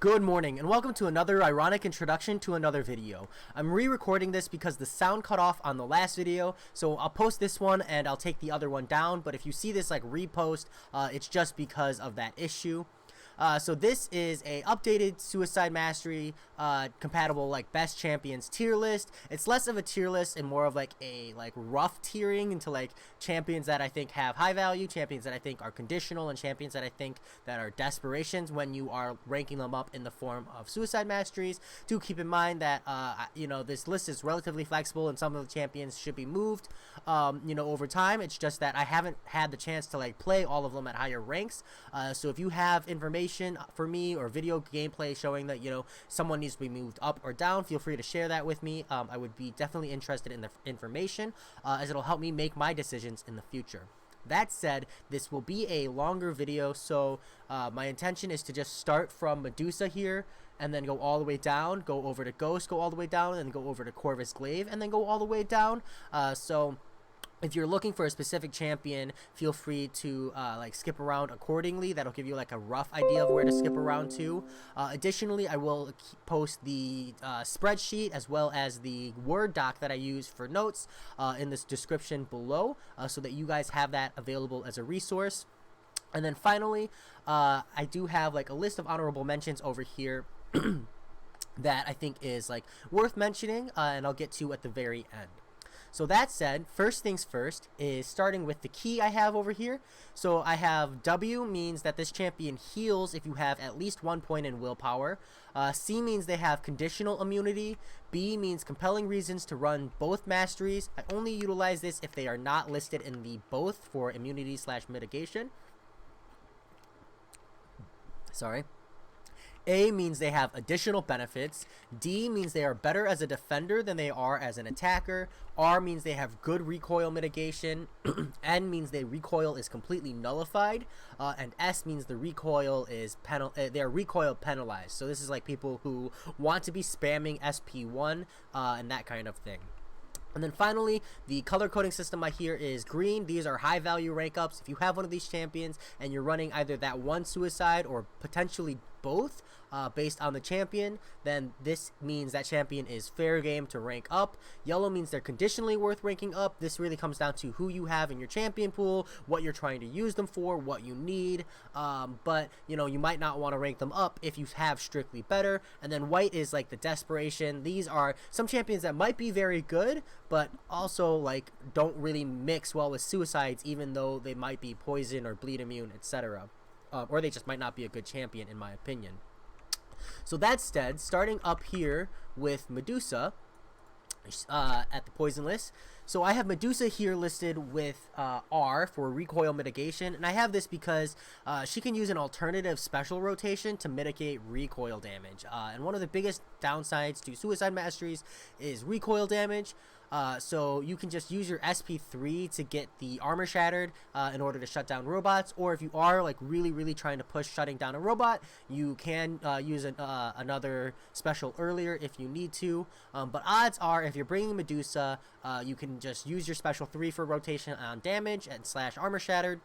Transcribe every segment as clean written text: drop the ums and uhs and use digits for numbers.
Good morning and welcome to another ironic introduction to another video. I'm re-recording this because the sound cut off on the last video, so I'll post this one and I'll take the other one down, but if you see this like repost, it's just because of that issue. So this is a updated Suicide Mastery compatible like best champions tier list. It's less of a tier list and more of like a rough tiering into like champions that I think have high value, champions that I think are conditional, and champions that I think that are desperations when you are ranking them up in the form of Suicide Masteries. Do keep in mind that this list is relatively flexible and some of the champions should be moved over time. It's just that I haven't had the chance to like play all of them at higher ranks. So if you have information for me or video gameplay showing that someone needs to be moved up or down, feel free to share that with me. I would be definitely interested in the information as it'll help me make my decisions in the future. That said, this will be a longer video, so my intention is to just start from Medusa here and then go all the way down, go over to Ghost, go all the way down, and then go over to Corvus Glaive and then go all the way down. So if you're looking for a specific champion, feel free to skip around accordingly. That'll give you like a rough idea of where to skip around to. Additionally, I will post the spreadsheet as well as the Word doc that I use for notes in this description below, so that you guys have that available as a resource. And then finally, I do have like a list of honorable mentions over here that I think is like worth mentioning, and I'll get to at the very end. So that said, first things first is starting with the key I have over here. So I have W means that this champion heals if you have at least 1 point in willpower. C means they have conditional immunity. B means compelling reasons to run both masteries. I only utilize this if they are not listed in the both for immunity / mitigation. Sorry. A means they have additional benefits. D means they are better as a defender than they are as an attacker. R means they have good recoil mitigation. N means their recoil is completely nullified. And S means the recoil is they're recoil penalized. So this is like people who want to be spamming SP1 and that kind of thing. And then finally, the color coding system I hear is green. These are high value rank ups. If you have one of these champions and you're running either that one suicide or potentially both based on the champion, then this means that champion is fair game to rank up. Yellow means they're conditionally worth ranking up. This really comes down to who you have in your champion pool, what you're trying to use them for, what you need, but you might not want to rank them up if you have strictly better. And then white is like the desperation. These are some champions that might be very good but also like don't really mix well with suicides, even though they might be poison or bleed immune, etc. Or they just might not be a good champion in my opinion. So that said, starting up here with Medusa at the poison list. So I have Medusa here listed with R for recoil mitigation, and I have this because she can use an alternative special rotation to mitigate recoil damage. And one of the biggest downsides to Suicide Masteries is recoil damage. So you can just use your SP3 to get the armor shattered in order to shut down robots, or if you are like really trying to push shutting down a robot, you can use another special earlier if you need to. But odds are, if you're bringing Medusa, you can just use your special 3 for rotation on damage and / armor shattered.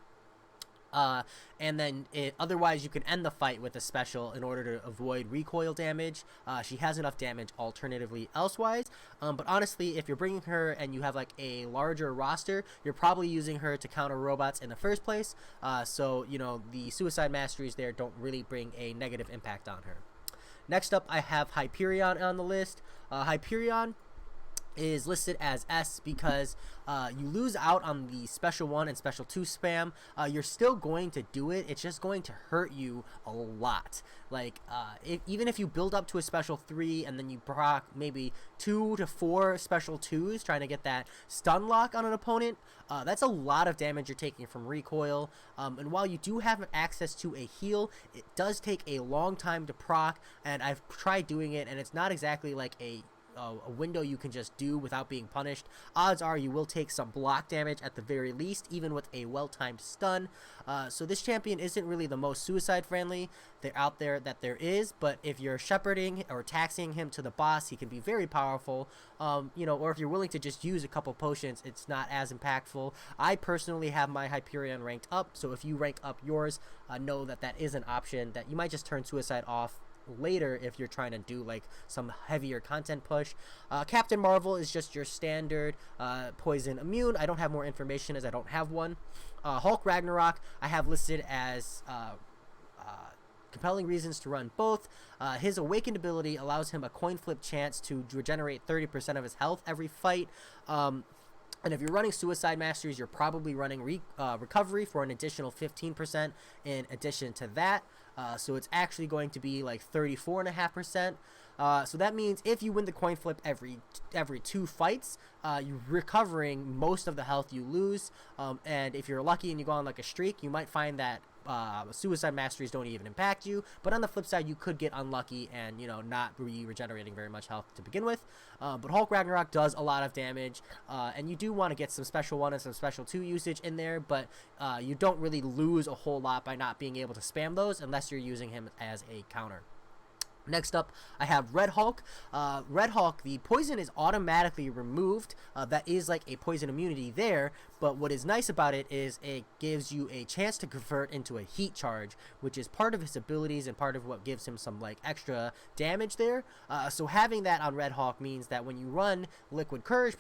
And then otherwise you can end the fight with a special in order to avoid recoil damage. She has enough damage alternatively elsewise, but honestly, if you're bringing her and you have like a larger roster, you're probably using her to counter robots in the first place, so the Suicide Masteries there don't really bring a negative impact on her. Next up, I have Hyperion on the list. Hyperion is listed as S because you lose out on the special 1 and special 2 spam. You're still going to do it, it's just going to hurt you a lot. Like even if you build up to a special 3 and then you proc maybe 2 to 4 special 2s trying to get that stun lock on an opponent, that's a lot of damage you're taking from recoil. And while you do have access to a heal, it does take a long time to proc, and I've tried doing it and it's not exactly like a window you can just do without being punished. Odds are you will take some block damage at the very least, even with a well-timed stun. So this champion isn't really the most suicide friendly out there that there is, but if you're shepherding or taxing him to the boss, he can be very powerful. Or if you're willing to just use a couple potions, it's not as impactful. I personally have my Hyperion ranked up, so if you rank up yours, know that that is an option that you might just turn suicide off later if you're trying to do like some heavier content push. Captain Marvel is just your standard poison immune. I don't have more information as I don't have one. Hulk Ragnarok I have listed as compelling reasons to run both. His awakened ability allows him a coin flip chance to regenerate 30% of his health every fight. And if you're running Suicide Masters, you're probably running recovery for an additional 15% in addition to that. So it's actually going to be like 34.5%. So that means if you win the coin flip every 2 fights, you're recovering most of the health you lose. And if you're lucky and you go on like a streak, you might find that Suicide Masteries don't even impact you, but on the flip side you could get unlucky and not be regenerating very much health to begin with. But Hulk Ragnarok does a lot of damage, and you do want to get some special 1 and some special 2 usage in there, but you don't really lose a whole lot by not being able to spam those unless you're using him as a counter. Next up, I have Red Hulk. Red Hulk, the poison is automatically removed. That is like a poison immunity there, but what is nice about it is it gives you a chance to convert into a heat charge, which is part of his abilities and part of what gives him some like extra damage there. So having that on Red Hulk means that when you run Liquid Courage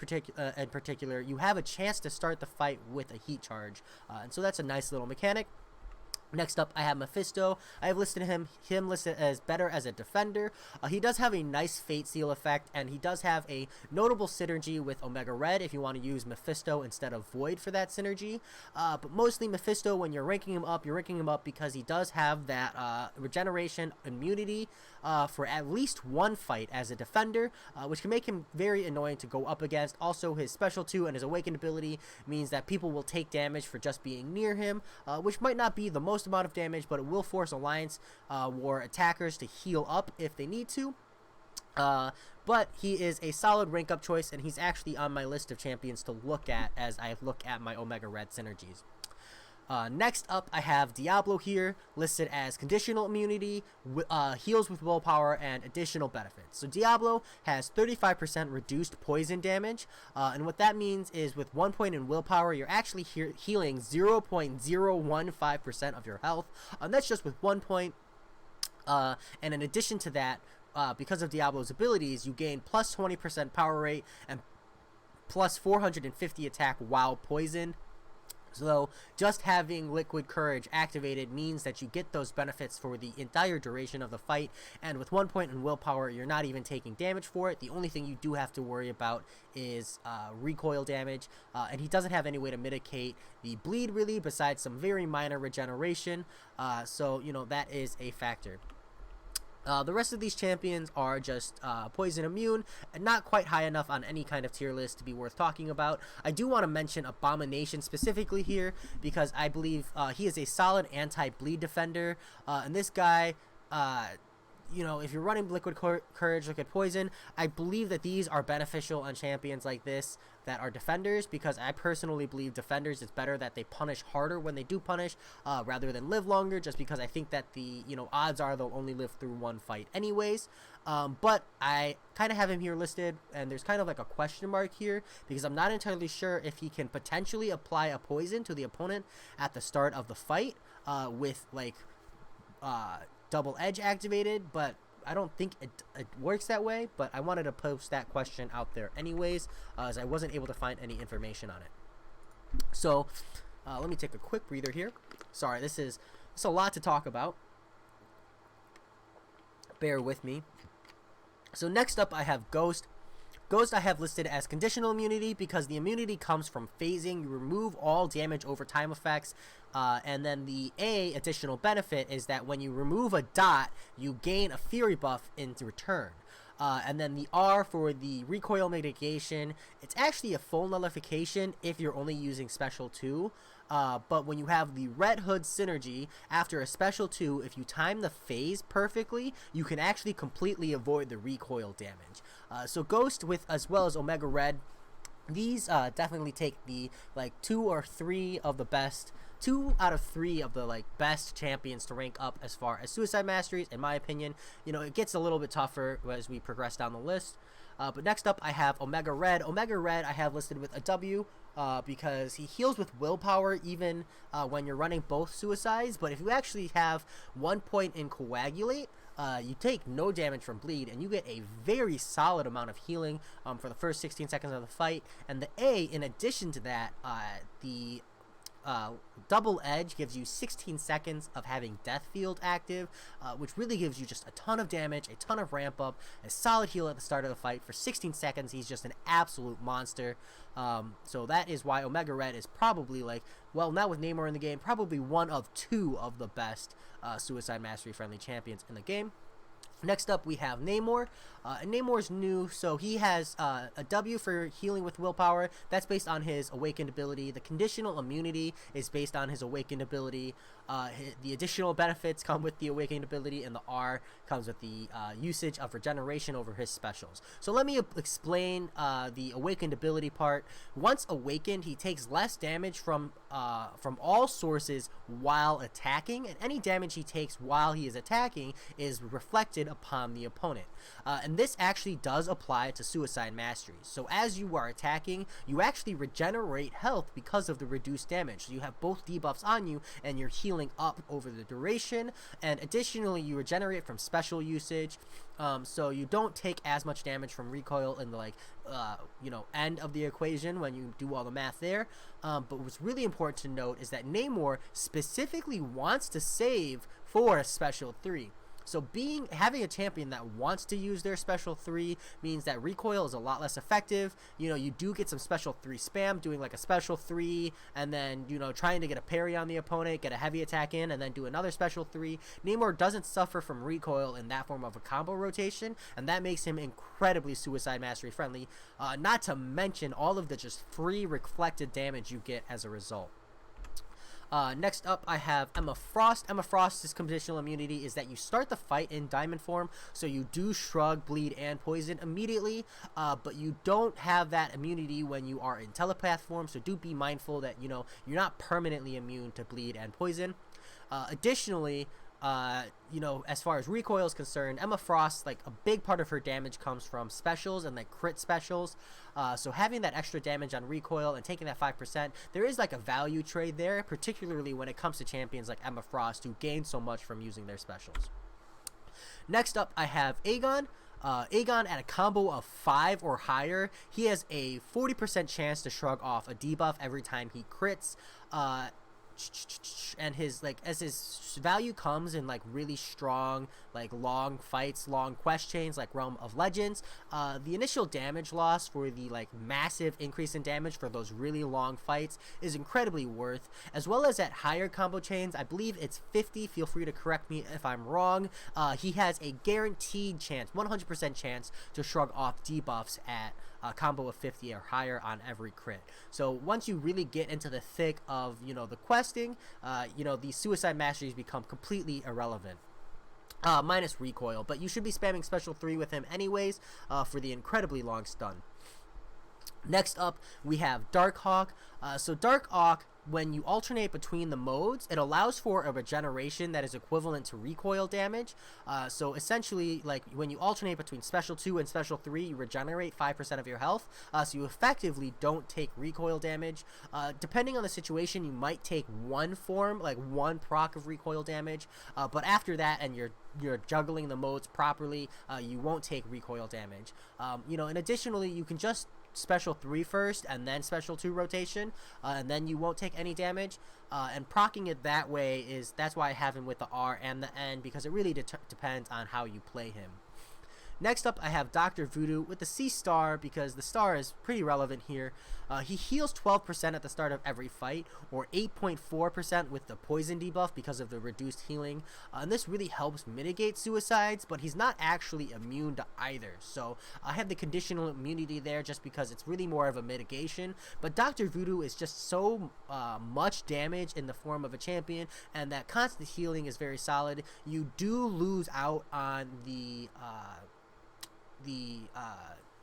in particular, you have a chance to start the fight with a heat charge. And so that's a nice little mechanic. Next up, I have Mephisto. I have listed him listed as better as a defender. He does have a nice Fate Seal effect, and he does have a notable synergy with Omega Red if you want to use Mephisto instead of Void for that synergy. But mostly Mephisto, when you're ranking him up, because he does have that regeneration immunity for at least 1 fight as a defender, which can make him very annoying to go up against. Also, his special 2 and his awakened ability means that people will take damage for just being near him, which might not be the most amount of damage, but it will force Alliance War attackers to heal up if they need to. But he is a solid rank up choice, and he's actually on my list of champions to look at as I look at my Omega Red synergies. Next up, I have Diablo here, listed as conditional immunity, heals with willpower, and additional benefits. So Diablo has 35% reduced poison damage, and what that means is with 1 point in willpower, you're actually healing 0.015% of your health, and that's just with 1 point. And in addition to that, because of Diablo's abilities, you gain plus 20% power rate and plus 450 attack while poisoned. So just having Liquid Courage activated means that you get those benefits for the entire duration of the fight, and with 1 point in willpower, you're not even taking damage for it. The only thing you do have to worry about is recoil damage, and he doesn't have any way to mitigate the bleed really besides some very minor regeneration, so that is a factor. The rest of these champions are just poison immune and not quite high enough on any kind of tier list to be worth talking about. I do want to mention Abomination specifically here because I believe he is a solid anti-bleed defender, and this guy if you're running Liquid Courage, Liquid Poison, I believe that these are beneficial on champions like this that are defenders, because I personally believe defenders, it's better that they punish harder when they do punish rather than live longer, just because I think that the odds are they'll only live through 1 fight anyways. But I kind of have him here listed, and there's kind of like a question mark here because I'm not entirely sure if he can potentially apply a poison to the opponent at the start of the fight with like double edge activated, but I don't think it works that way. But I wanted to post that question out there anyways, as I wasn't able to find any information on it. So let me take a quick breather here. Sorry, it's a lot to talk about. Bear with me. So next up, I have Ghost. Ghost I have listed as conditional immunity because the immunity comes from phasing. You remove all damage over time effects, and then the additional benefit is that when you remove a dot, you gain a fury buff in return. And then the R for the recoil mitigation, it's actually a full nullification if you're only using special 2. But when you have the Red Hood synergy, after a special 2, if you time the phase perfectly, you can actually completely avoid the recoil damage. So Ghost with as well as Omega Red, these definitely take the 2 out of 3 of the best champions to rank up as far as Suicide Masteries, in my opinion. It gets a little bit tougher as we progress down the list. But next up, I have Omega Red. Omega Red I have listed with a W because he heals with willpower even when you're running both Suicides. But if you actually have 1 point in Coagulate, you take no damage from bleed, and you get a very solid amount of healing for the first 16 seconds of the fight. And the A, in addition to that, the double edge gives you 16 seconds of having death field active, which really gives you just a ton of damage, a ton of ramp up, a solid heal at the start of the fight. For 16 seconds, he's just an absolute monster. So that is why Omega Red is probably, like, well, now with Namor in the game, probably one of two of the best Suicide Mastery friendly champions in the game. Next up, we have Namor. And Namor's new, so he has a W for healing with willpower. That's based on his awakened ability. The conditional immunity is based on his awakened ability. The additional benefits come with the awakened ability, and the R comes with the usage of regeneration over his specials. So let me explain the awakened ability part. Once awakened, he takes less damage from all sources while attacking, and any damage he takes while he is attacking is reflected upon the opponent. And this actually does apply to Suicide Mastery. So as you are attacking, you actually regenerate health because of the reduced damage. So you have both debuffs on you, and you're healing up over the duration. And additionally, you regenerate from special usage. So you don't take as much damage from recoil in the, like, end of the equation when you do all the math there. But what's really important to note is that Namor specifically wants to save for a special 3. So having a champion that wants to use their special 3 means that recoil is a lot less effective. You do get some special 3 spam, doing like a special 3, and then, trying to get a parry on the opponent, get a heavy attack in, and then do another special 3. Namor doesn't suffer from recoil in that form of a combo rotation, and that makes him incredibly Suicide Mastery friendly, not to mention all of the just free reflected damage you get as a result. Next up, I have Emma Frost. Emma Frost's conditional immunity is that you start the fight in diamond form, so you do shrug, bleed, and poison immediately, but you don't have that immunity when you are in telepath form, so do be mindful that, you're not permanently immune to bleed and poison. Additionally, as far as recoil is concerned, Emma Frost, like, a big part of her damage comes from specials and, like, crit specials. So having that extra damage on recoil and taking that 5%, there is, like, a value trade there, particularly when it comes to champions like Emma Frost, who gain so much from using their specials. Next up, I have Aegon. Aegon, at a combo of 5 or higher, he has a 40% chance to shrug off a debuff every time he crits. And his, like, as his value comes in, like, really strong, like, long fights, long quest chains, like Realm of Legends, the initial damage loss for the, like, massive increase in damage for those really long fights is incredibly worth, as well as at higher combo chains. I believe it's 50, feel free to correct me if I'm wrong. He has a guaranteed chance, 100% chance, to shrug off debuffs at a combo of 50 or higher on every crit. So once you really get into the thick of, the questing, these Suicide Masteries become completely irrelevant. Minus recoil, but you should be spamming special 3 with him anyways, for the incredibly long stun. Next up, we have Darkhawk. So Darkhawk, when you alternate between the modes, it allows for a regeneration that is equivalent to recoil damage. So essentially, like, when you alternate between special 2 and special 3, you regenerate 5% of your health. So you effectively don't take recoil damage. Depending on the situation, you might take one form, like one proc of recoil damage. But after that, and you're juggling the modes properly, you won't take recoil damage. And additionally, you can just special 3 first and then special 2 rotation, and then you won't take any damage, and proccing it that way that's why I have him with the R and the N, because it really depends on how you play him. Next up, I have Dr. Voodoo with the C star, because the star is pretty relevant here. He heals 12% at the start of every fight, or 8.4% with the poison debuff because of the reduced healing. And this really helps mitigate suicides, but he's not actually immune to either. So I have the conditional immunity there just because it's really more of a mitigation. But Dr. Voodoo is just so much damage in the form of a champion, and that constant healing is very solid. You do lose out on the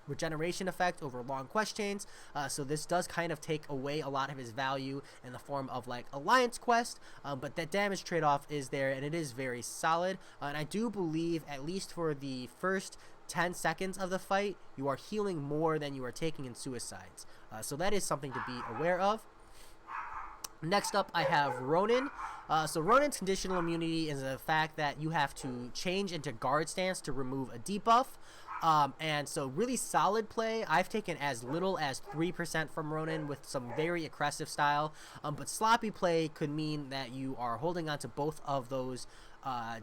regeneration effect over long quest chains, so this does kind of take away a lot of his value in the form of, like, alliance quest, but that damage trade-off is there, and it is very solid. And I do believe, at least for the first 10 seconds of the fight, you are healing more than you are taking in suicides, so that is something to be aware of. Next up, I have Ronin. So Ronin's conditional immunity is the fact that you have to change into guard stance to remove a debuff. And so really solid play. I've taken as little as 3% from Ronin with some very aggressive style. But sloppy play could mean that you are holding on to both of those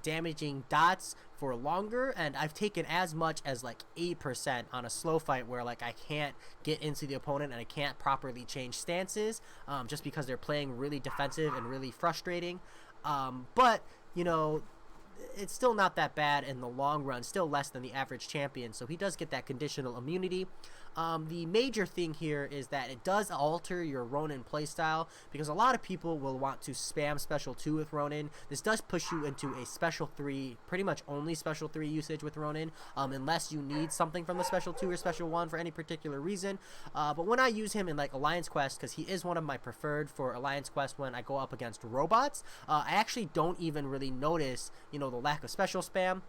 damaging dots for longer, and I've taken as much as like 8% on a slow fight where like I can't get into the opponent and I can't properly change stances just because they're playing really defensive and really frustrating. But you know, it's still not that bad in the long run, still less than the average champion, so he does get that conditional immunity. The major thing here is that it does alter your Ronin playstyle, because a lot of people will want to spam special 2 with Ronin. This does push you into a special 3, pretty much only special 3 usage with Ronin, unless you need something from the special 2 or special 1 for any particular reason. But when I use him in like Alliance Quest, because he is one of my preferred for Alliance Quest when I go up against robots, I actually don't even really notice, you know, the lack of special spam,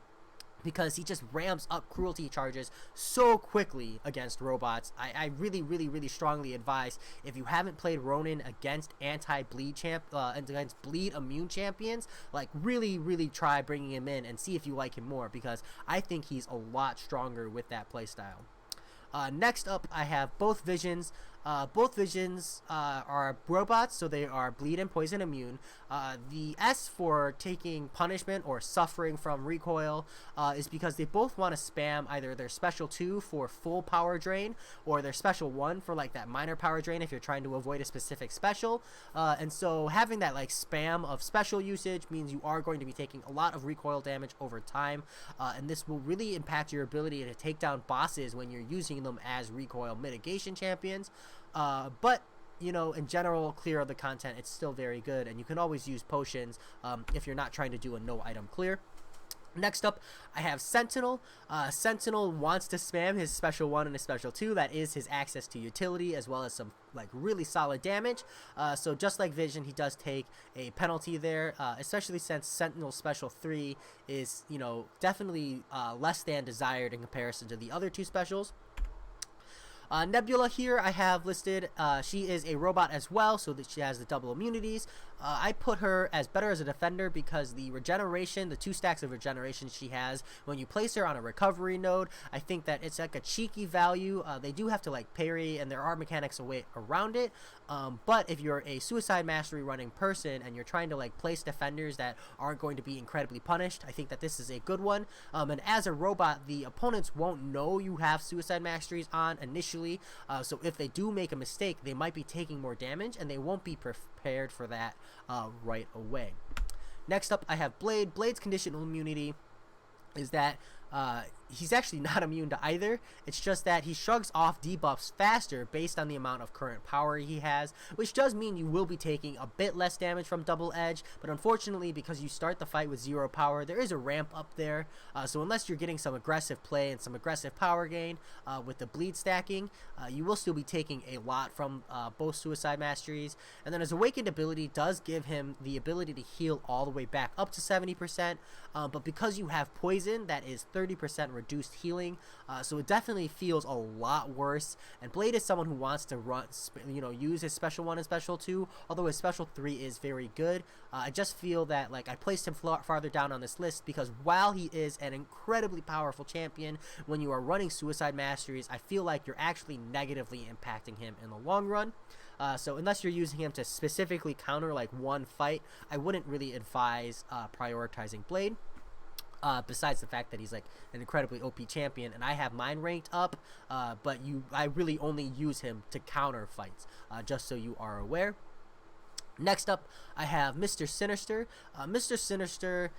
because he just ramps up cruelty charges so quickly against robots. I really strongly advise, if you haven't played Ronin against anti-bleed against bleed immune champions, like really try bringing him in and see if you like him more, because I think he's a lot stronger with that playstyle. Next up, I have both visions. Both visions are robots, so they are bleed and poison immune. The S for taking punishment or suffering from recoil is because they both want to spam either their special 2 for full power drain, or their special 1 for like that minor power drain if you're trying to avoid a specific special. And so having that like spam of special usage means you are going to be taking a lot of recoil damage over time, and this will really impact your ability to take down bosses when you're using them as recoil mitigation champions. But you know, in general, clear of the content, it's still very good, and you can always use potions if you're not trying to do a no item clear. Next up, I have Sentinel. Sentinel wants to spam his special 1 and his special 2. That is his access to utility, as well as some like really solid damage. So just like Vision, he does take a penalty there, especially since Sentinel's special 3 is, you know, definitely less than desired in comparison to the other 2 specials. Nebula here I have listed. She is a robot as well, so that she has the double immunities. I put her as better as a defender because the regeneration, the 2 stacks of regeneration she has, when you place her on a recovery node, I think that it's like a cheeky value. They do have to like parry, and there are mechanics around it. But if you're a suicide mastery running person and you're trying to like place defenders that aren't going to be incredibly punished, I think that this is a good one. And as a robot, the opponents won't know you have suicide masteries on initially, so if they do make a mistake, they might be taking more damage, and they won't be prepared for that right away. Next up, I have Blade. Blade's conditional immunity is that he's actually not immune to either. It's just that he shrugs off debuffs faster based on the amount of current power he has, which does mean you will be taking a bit less damage from Double Edge, but unfortunately, because you start the fight with 0 power, there is a ramp up there, so unless you're getting some aggressive play and some aggressive power gain with the bleed stacking, you will still be taking a lot from both suicide masteries. And then his awakened ability does give him the ability to heal all the way back up to 70%, but because you have poison, that is 30% reduced healing, so it definitely feels a lot worse. And Blade is someone who wants to use his special 1 and special 2, although his special 3 is very good. I just feel that like I placed him farther down on this list because while he is an incredibly powerful champion, when you are running suicide masteries, I feel like you're actually negatively impacting him in the long run. So unless you're using him to specifically counter like one fight, I wouldn't really advise prioritizing Blade. Besides the fact that he's like an incredibly OP champion, and I have mine ranked up, but I really only use him to counter fights, just so you are aware. Next up, I have Mr. Sinister. Mr. Sinister,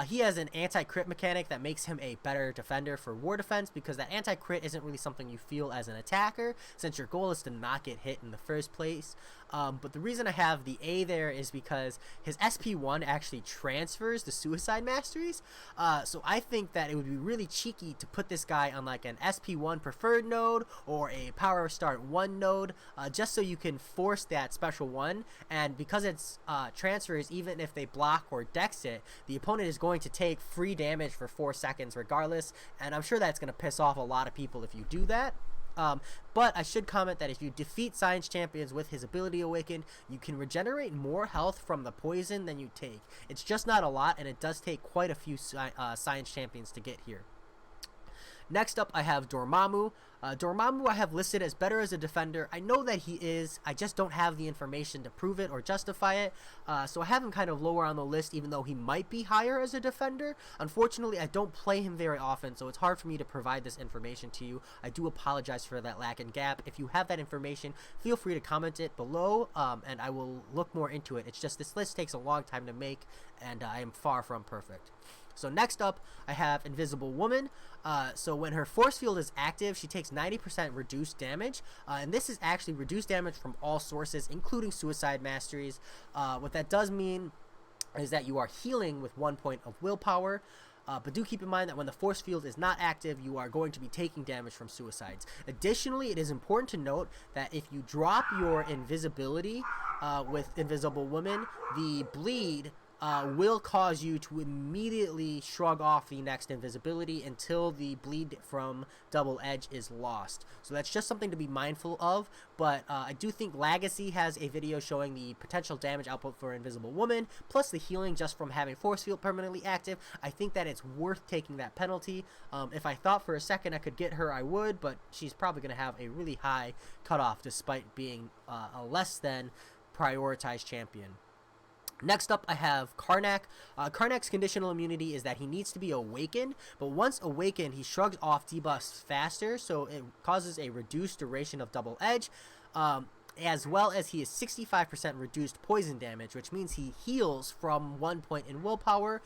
he has an anti-crit mechanic that makes him a better defender for war defense, because that anti-crit isn't really something you feel as an attacker, since your goal is to not get hit in the first place. But the reason I have the A there is because his SP1 actually transfers the suicide masteries, so I think that it would be really cheeky to put this guy on like an SP1 preferred node or a power start 1 node, just so you can force that special 1, and because it's transfers, even if they block or dex it, the opponent is going to take free damage for 4 seconds regardless, and I'm sure that's going to piss off a lot of people if you do that. But I should comment that if you defeat Science Champions with his ability awakened, you can regenerate more health from the poison than you take. It's just not a lot, and it does take quite a few Science Champions to get here. Next up, I have Dormammu. Dormammu I have listed as better as a defender. I know that he is. I just don't have the information to prove it or justify it. So I have him kind of lower on the list, even though he might be higher as a defender. Unfortunately, I don't play him very often, so it's hard for me to provide this information to you. I do apologize for that lack and gap. If you have that information, feel free to comment it below, and I will look more into it. It's just this list takes a long time to make, and I am far from perfect. So next up, I have Invisible Woman. So when her force field is active, she takes 90% reduced damage, and this is actually reduced damage from all sources, including Suicide Masteries. What that does mean is that you are healing with 1 point of willpower, but do keep in mind that when the force field is not active, you are going to be taking damage from suicides. Additionally, it is important to note that if you drop your invisibility with Invisible Woman, the bleed will cause you to immediately shrug off the next invisibility until the bleed from Double Edge is lost. So that's just something to be mindful of, but I do think Legacy has a video showing the potential damage output for Invisible Woman, plus the healing just from having Force Field permanently active. I think that it's worth taking that penalty. If I thought for a second I could get her, I would, but she's probably going to have a really high cutoff despite being a less than prioritized champion. Next up, I have Karnak. Karnak's conditional immunity is that he needs to be awakened, but once awakened, he shrugs off debuffs faster, so it causes a reduced duration of Double Edge, as well as he is 65% reduced poison damage, which means he heals from 1 point in willpower.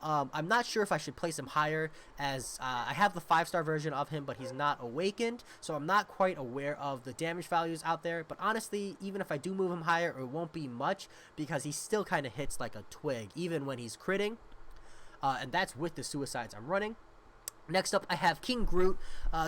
I'm not sure if I should place him higher, as I have the 5-star version of him, but he's not awakened, so I'm not quite aware of the damage values out there. But honestly, even if I do move him higher, it won't be much, because he still kind of hits like a twig, even when he's critting, and that's with the suicides I'm running. Next up, I have King Groot.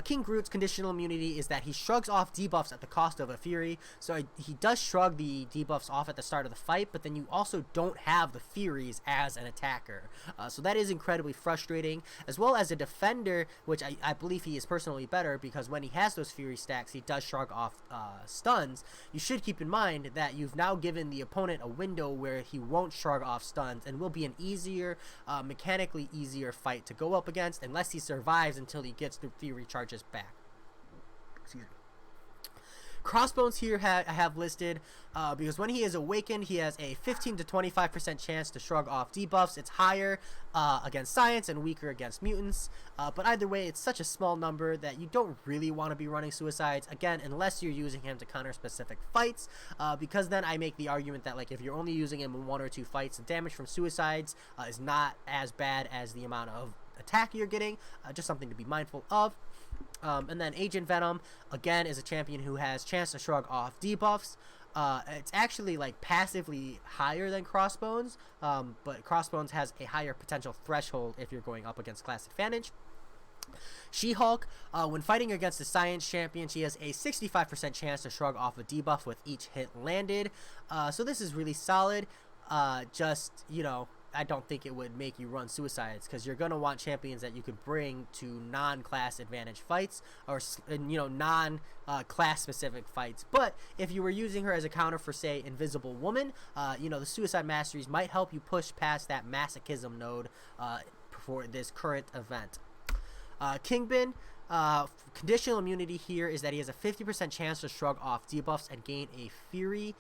King Groot's conditional immunity is that he shrugs off debuffs at the cost of a Fury. So he does shrug the debuffs off at the start of the fight, but then you also don't have the Furies as an attacker. So that is incredibly frustrating. As well as a defender, which I believe he is personally better, because when he has those Fury stacks, he does shrug off stuns. You should keep in mind that you've now given the opponent a window where he won't shrug off stuns, and will be an easier, mechanically easier fight to go up against, unless he survives until he gets the Fury charges back. Excuse me. Crossbones here I have listed because when he is awakened, he has a 15 to 25% chance to shrug off debuffs. It's higher against science and weaker against mutants, but either way, it's such a small number that you don't really want to be running suicides, again, unless you're using him to counter specific fights, because then I make the argument that, like, if you're only using him in 1 or 2 fights, the damage from suicides is not as bad as the amount of attack you're getting. Just something to be mindful of. And then Agent Venom, again, is a champion who has chance to shrug off debuffs. It's actually like passively higher than Crossbones, but Crossbones has a higher potential threshold if you're going up against class advantage. She-Hulk, when fighting against the Science Champion, she has a 65% chance to shrug off a debuff with each hit landed. So this is really solid. Just, you know, I don't think it would make you run suicides, because you're going to want champions that you could bring to non-class advantage fights, or, you know, non-class specific fights. But if you were using her as a counter for, say, Invisible Woman, you know, the Suicide Masteries might help you push past that masochism node for this current event. Kingpin, conditional immunity here is that he has a 50% chance to shrug off debuffs and gain a Fury,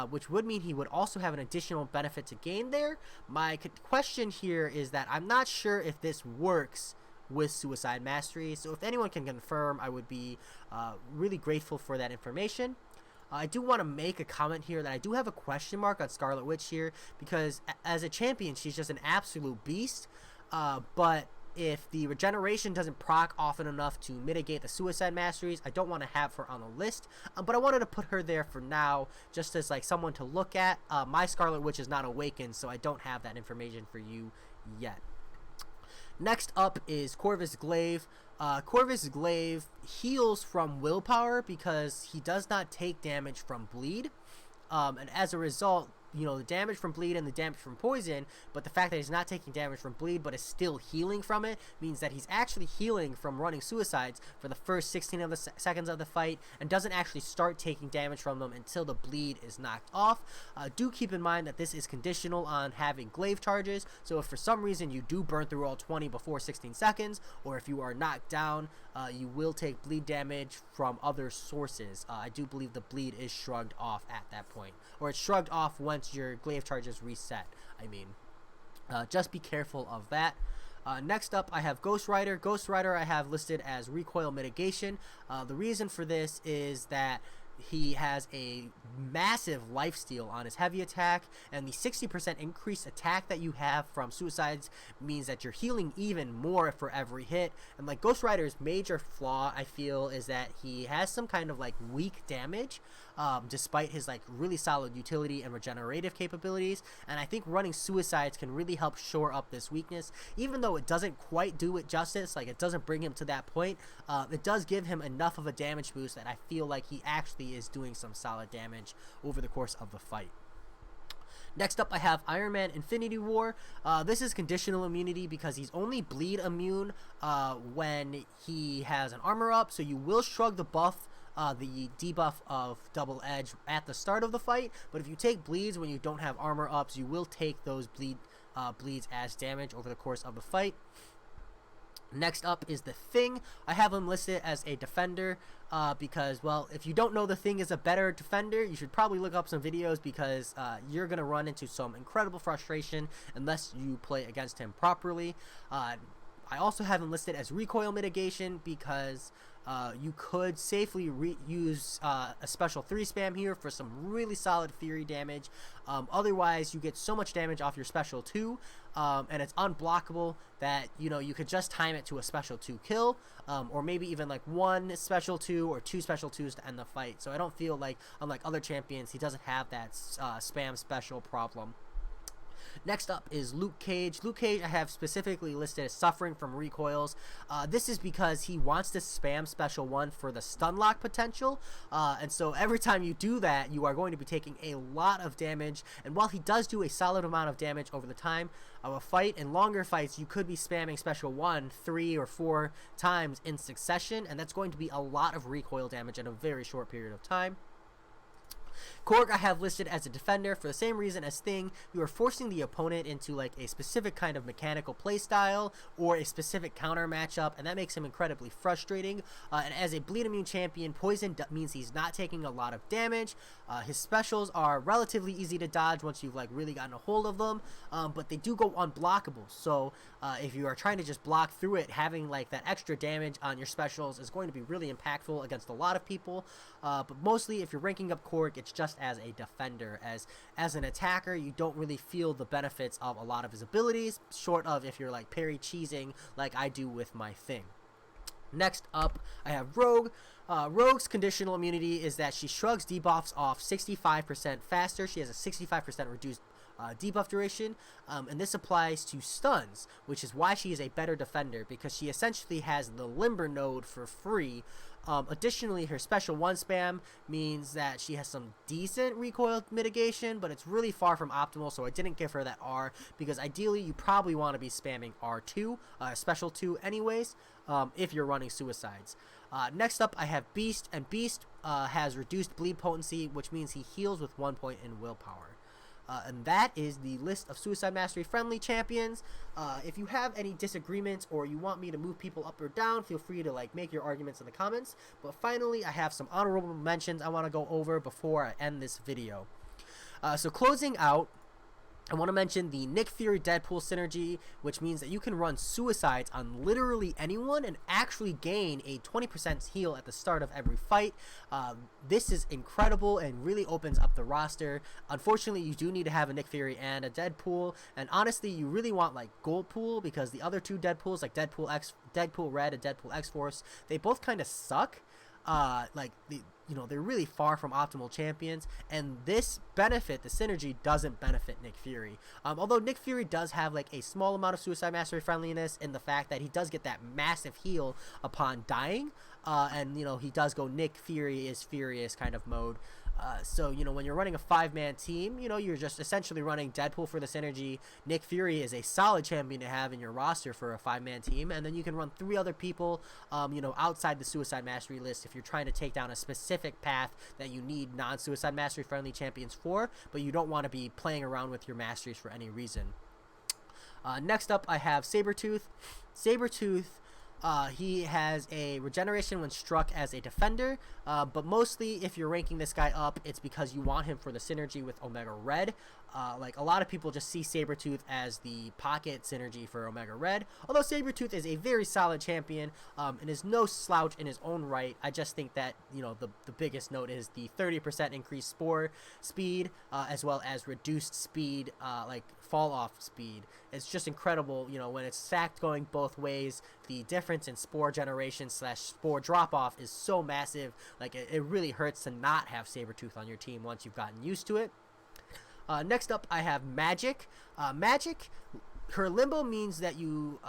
which would mean he would also have an additional benefit to gain there. My question here is that I'm not sure if this works with Suicide Mastery, so if anyone can confirm, I would be really grateful for that information. I do want to make a comment here that I do have a question mark on Scarlet Witch here, because as a champion, she's just an absolute beast, but if the regeneration doesn't proc often enough to mitigate the Suicide Masteries, I don't want to have her on the list, but I wanted to put her there for now, just as like someone to look at. My Scarlet Witch is not awakened, so I don't have that information for you yet. Next up is Corvus Glaive. Corvus Glaive heals from willpower because he does not take damage from bleed, and as a result, the damage from bleed and the damage from poison, but the fact that he's not taking damage from bleed but is still healing from it means that he's actually healing from running suicides for the first 16 of the seconds of the fight and doesn't actually start taking damage from them until the bleed is knocked off. Do keep in mind that this is conditional on having glaive charges, so if for some reason you do burn through all 20 before 16 seconds, or if you are knocked down, you will take bleed damage from other sources. I do believe the bleed is shrugged off at that point, or it's shrugged off once your glaive charges reset. Just be careful of that. Next up, I have Ghost Rider. Ghost Rider I have listed as recoil mitigation. The reason for this is that he has a massive lifesteal on his heavy attack, and the 60% increased attack that you have from suicides means that you're healing even more for every hit. And like Ghost Rider's major flaw, I feel, is that he has some kind of like weak damage, despite his like really solid utility and regenerative capabilities. And I think running suicides can really help shore up this weakness, even though it doesn't quite do it justice. Like, it doesn't bring him to that point. It does give him enough of a damage boost that I feel like he actually is doing some solid damage over the course of the fight. Next up, I have Iron Man Infinity War. This is conditional immunity because he's only bleed immune when he has an armor up, so you will shrug the buff, the debuff of double edge at the start of the fight, but if you take bleeds when you don't have armor ups, you will take those bleeds as damage over the course of the fight. Next up is the Thing. I have him listed as a defender because, well, if you don't know the Thing is a better defender, you should probably look up some videos because you're going to run into some incredible frustration unless you play against him properly. I also have him listed as recoil mitigation because you could safely use a special 3 spam here for some really solid Fury damage. Otherwise, you get so much damage off your special 2, and it's unblockable that you could just time it to a special 2 kill, or maybe even like 1 special 2 or 2 special 2s to end the fight. So I don't feel like, unlike other champions, he doesn't have that spam special problem. Next up is Luke Cage. Luke Cage I have specifically listed as suffering from recoils. This is because he wants to spam special 1 for the stun lock potential, and so every time you do that, you are going to be taking a lot of damage. And while he does do a solid amount of damage over the time of a fight, in longer fights you could be spamming special 1 3 or 4 times in succession, and that's going to be a lot of recoil damage in a very short period of time. Korg I have listed as a defender for the same reason as Thing. You are forcing the opponent into like a specific kind of mechanical playstyle or a specific counter matchup, and that makes him incredibly frustrating. And as a bleed immune champion, poison means he's not taking a lot of damage. His specials are relatively easy to dodge once you've like really gotten a hold of them, but they do go unblockable. So if you are trying to just block through it, having like that extra damage on your specials is going to be really impactful against a lot of people. But mostly if you're ranking up Korg, it's just as a defender. As an attacker, you don't really feel the benefits of a lot of his abilities, short of if you're like parry cheesing like I do with my Thing. Next up, I have Rogue. Rogue's conditional immunity is that she shrugs debuffs off 65% faster. She has a 65% reduced debuff duration, and this applies to stuns, which is why she is a better defender, because she essentially has the Limber node for free. Additionally, her special 1 spam means that she has some decent recoil mitigation, but it's really far from optimal, so I didn't give her that R, because ideally you probably want to be spamming R2, special 2 anyways, if you're running suicides. Next up, I have Beast, and Beast has reduced bleed potency, which means he heals with 1 point in willpower. And that is the list of Suicide Mastery friendly champions. If you have any disagreements or you want me to move people up or down, feel free to like make your arguments in the comments. But finally, I have some honorable mentions I want to go over before I end this video. So closing out, I want to mention the Nick Fury Deadpool synergy, which means that you can run suicides on literally anyone and actually gain a 20% heal at the start of every fight. This is incredible and really opens up the roster. Unfortunately, you do need to have a Nick Fury and a Deadpool, and honestly, you really want like Gold Pool, because the other 2 Deadpools, like Deadpool Red and Deadpool X-Force, they both kind of suck. They're really far from optimal champions, and this benefit, the synergy, doesn't benefit Nick Fury. Although Nick Fury does have like a small amount of Suicide Mastery friendliness in the fact that he does get that massive heal upon dying, and he does go Nick Fury is furious kind of mode. So, when you're running a 5-man team, you're just essentially running Deadpool for the synergy. Nick Fury is a solid champion to have in your roster for a 5-man team. And then you can run 3 other people, outside the Suicide Mastery list if you're trying to take down a specific path that you need non-Suicide Mastery friendly champions for, but you don't want to be playing around with your masteries for any reason. Next up, I have Sabretooth. Sabretooth, he has a regeneration when struck as a defender, but mostly if you're ranking this guy up, it's because you want him for the synergy with Omega Red. Like a lot of people just see Sabretooth as the pocket synergy for Omega Red, although Sabretooth is a very solid champion and is no slouch in his own right. I just think that the biggest note is the 30% increased spore speed, as well as reduced speed, like fall off speed. It's just incredible, when it's stacked going both ways. The difference in spore generation / spore drop off is so massive. Like it really hurts to not have Sabretooth on your team once you've gotten used to it. Next up, I have Magic. Magic, her limbo means that you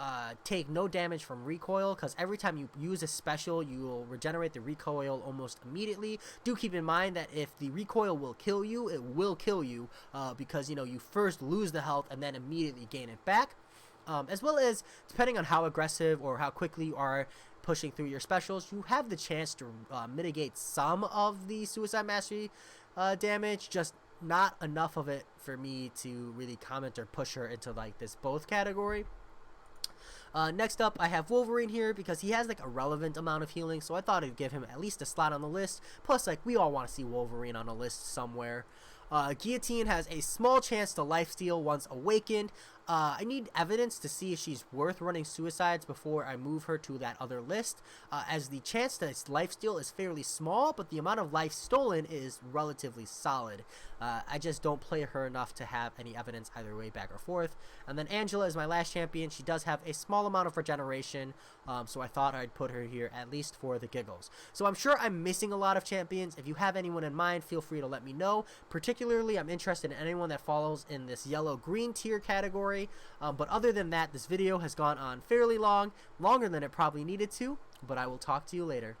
take no damage from recoil, because every time you use a special, you will regenerate the recoil almost immediately. Do keep in mind that if the recoil will kill you, it will kill you, because you first lose the health and then immediately gain it back. As well as, depending on how aggressive or how quickly you are pushing through your specials, you have the chance to mitigate some of the Suicide Mastery damage, just not enough of it for me to really comment or push her into like this both category. Next up, I have Wolverine here because he has like a relevant amount of healing, so I thought I'd give him at least a slot on the list. Plus, like, we all want to see Wolverine on a list somewhere. Guillotine has a small chance to lifesteal once awakened. I need evidence to see if she's worth running suicides before I move her to that other list, as the chance that it's lifesteal is fairly small, but the amount of life stolen is relatively solid. I just don't play her enough to have any evidence either way, back or forth. And then Angela is my last champion. She does have a small amount of regeneration, so I thought I'd put her here at least for the giggles. So I'm sure I'm missing a lot of champions. If you have anyone in mind, feel free to let me know. Particularly, I'm interested in anyone that follows in this yellow-green tier category. But other than that, this video has gone on fairly long, longer than it probably needed to, but I will talk to you later.